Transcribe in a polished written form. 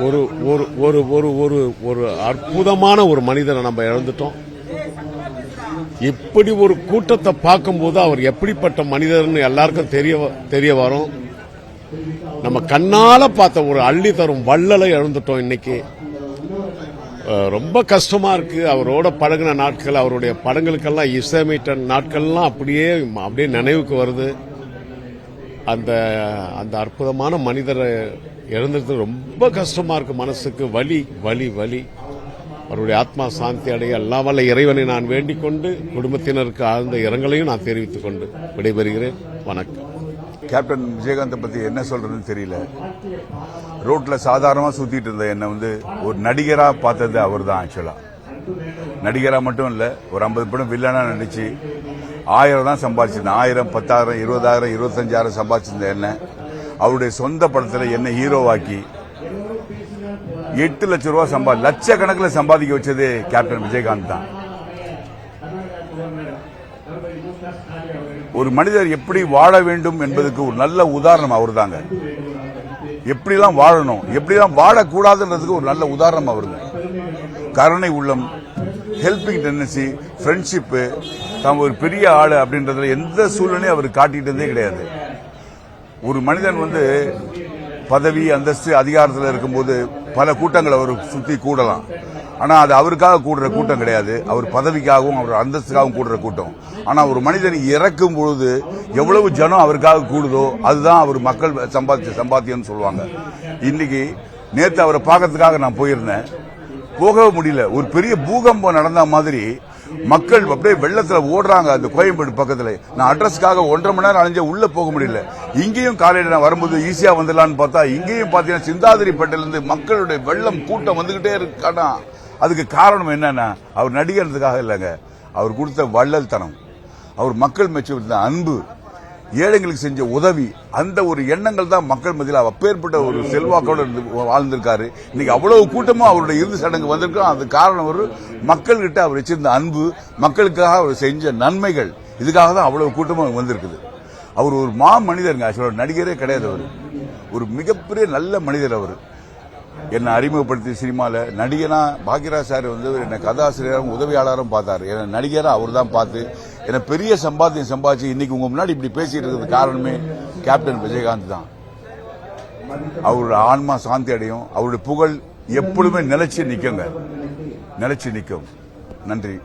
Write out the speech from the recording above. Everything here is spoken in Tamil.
ஒரு ஒரு ஒரு ஒரு ஒரு ஒரு அற்புதமான ஒரு மனிதரை நம்ம இழந்துட்டோம். இப்படி ஒரு கூட்டத்தை பார்க்கும்போது அவர் எப்படிப்பட்ட மனிதர்னு எல்லாருக்கும் தெரிய வரும். நம்ம கண்ணால பார்த்த ஒரு அள்ளி தரும் வள்ளலை இழந்துட்டோம். இன்னைக்கு ரொம்ப கஷ்டமா இருக்கு. அவரோட பழகின நாட்கள், அவருடைய படங்களுக்கெல்லாம் இசையமைத்த நாட்கள்லாம் அப்படியே நினைவுக்கு வருது. அந்த அந்த அற்புதமான மனிதரை இழந்தது ரொம்ப கஷ்டமா இருக்கு. மனசுக்கு வலி வலி வலி. அவருடைய ஆத்மா சாந்தி அடைய எல்லா வல்ல இறைவனை நான் வேண்டிக் கொண்டு குடும்பத்தினருக்கு ஆழ்ந்த இரங்கலையும் நான் தெரிவித்துக் கொண்டு விடைபெறுகிறேன். வணக்கம். கேப்டன் விஜயகாந்தை பத்தி என்ன சொல்றதுன்னு தெரியல. ரோட்ல சாதாரணமா சுத்திட்டு இருந்த என்ன ஒரு நடிகரா பார்த்தது அவர் தான். ஆக்சுவலா நடிகரா மட்டும் இல்ல, ஒரு 50 படம் வில்லனா நடிச்சு 1000 தான் சம்பாதிச்சிருந்தேன். 1000, 10,000, 20,000, 25,000 சம்பாதிச்சிருந்த என்ன அவருடைய சொந்த படத்துல என்ன ஹீரோவாக்கி 8 லட்சம் ரூபாய் லட்சக்கணக்கில் சம்பாதிக்க வச்சது கேப்டன் விஜயகாந்த் தான். ஒரு மனிதர் எப்படி வாழ வேண்டும் என்பதற்கு ஒரு நல்ல உதாரணம் அவர் தாங்க. எப்படிலாம் வாழணும், எப்படிலாம் வாழக்கூடாதுன்றதுக்கு ஒரு நல்ல உதாரணம் அவருங்க. கருணை உள்ளம், ஹெல்பிங் டெண்டன்சி, ஃப்ரெண்ட்ஷிப்பு, தான் ஒரு பெரிய ஆளு அப்படின்றதுல எந்த சூழ்நிலையும் அவர் காட்டிட்டதே கிடையாது. ஒரு மனிதன் பதவி, அந்தஸ்து, அதிகாரத்தில் இருக்கும்போது பல கூட்டங்கள் அவர் சுத்தி கூடலாம். ஆனா அது அவருக்காக கூடுற கூட்டம் கிடையாது. அவர் பதவிக்காகவும் அவர் அந்தஸ்துக்காகவும் கூடுற கூட்டம். ஆனா ஒரு மனிதன் இறக்கும் பொழுது எவ்வளவு ஜனம் அவருக்காக கூடுதோ அதுதான் அவர் மக்கள் சம்பாதிச்ச சம்பாத்தியம் சொல்லுவாங்க. இன்னைக்கு நேற்று அவரை பார்க்கறதுக்காக நான் போயிருந்தேன். போகவே முடியல. ஒரு பெரிய பூகம்பம் நடந்த மாதிரி மக்கள் அப்படியே வெள்ளத்துல ஓடுறாங்க. அந்த கோயம்பேடு பக்கத்துல நான் அட்ரஸ்க்காக 1.5 மணி நேரம் அலைஞ்ச உள்ள போக முடியல. இங்கேயும் காலையில நான் வரும்போது ஈஸியா வந்துடலான்னு பார்த்தா இங்கேயும் பாத்தீங்கன்னா சிந்தாதிரிப்பேட்டையிலிருந்து மக்களுடைய வெள்ளம் கூட்டம் வந்துகிட்டே இருக்கானா. அதுக்கு காரணம் என்னன்னா அவர் நடிகர்றதுக்காக இல்லைங்க, அவர் கொடுத்த வள்ளல் தனம், அவர் மக்கள் மெச்ச அன்பு, ஏழைங்களுக்கு செஞ்ச உதவி, அந்த ஒரு எண்ணங்கள் தான் மக்கள் மத்தியில் அப்பேற்பட்ட ஒரு செல்வாக்கோடு வாழ்ந்திருக்காரு. இன்னைக்கு அவ்வளவு கூட்டமும் அவருடைய இறுதி சடங்கு வந்திருக்கோம். அது காரணம் ஒரு மக்கள்கிட்ட அவர் வச்சிருந்த அன்பு, மக்களுக்காக அவர் செஞ்ச நன்மைகள், இதுக்காக தான் அவ்வளவு கூட்டமும் வந்திருக்குது. அவர் ஒரு மனிதருங்க. ஆக்சுவலா நடிகரே கிடையாது. அவர் ஒரு மிகப்பெரிய நல்ல மனிதர். அவர் என்னை அறிமுகப்படுத்தி சினிமால நடிகனா பாக்யராஜ் சார் என்னை கதாசிரியரும் உதவியாளரும் பார்த்தாரு. என்னை நடிகரா அவர் தான் பார்த்து என்ன பெரிய சம்பாத்தியம் சம்பாதிச்சு இன்னைக்கு உங்க முன்னாடி இப்படி பேசிட்டு இருக்கிறது காரணமே கேப்டன் விஜயகாந்த் தான். அவருடைய ஆன்மா சாந்தி அடையும். அவருடைய புகழ் எப்பொழுதுமே நிலைச்சு நிற்குங்க, நிலைச்சு நிற்கும். நன்றி.